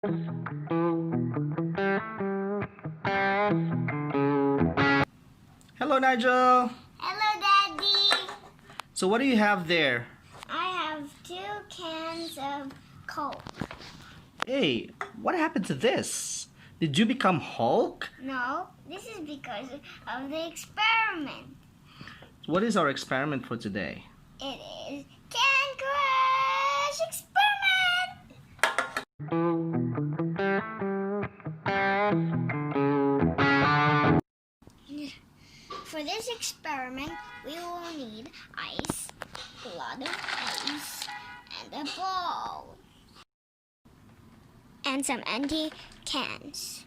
Hello, Nigel. Hello, Daddy. So what do you have there? I have 2 cans of Coke. Hey, what happened to this? Did you become Hulk? No, this is because of the experiment. What is our experiment for today? It is Can Crush Experiment! For this experiment, we will need ice, a lot of ice, and a ball. And some empty cans.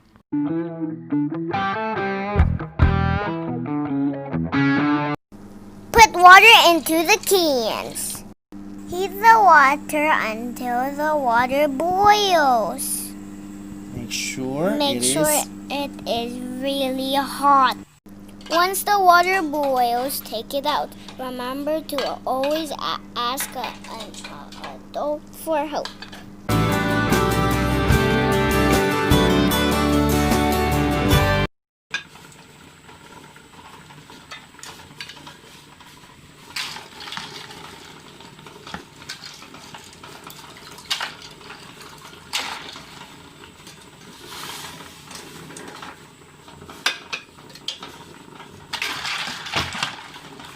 Put water into the cans. Heat the water until the water boils. Make sure it is really hot. Once the water boils, take it out. Remember to always ask an adult for help.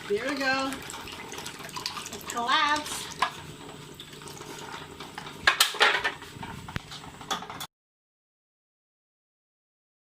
Here we go. It collapsed.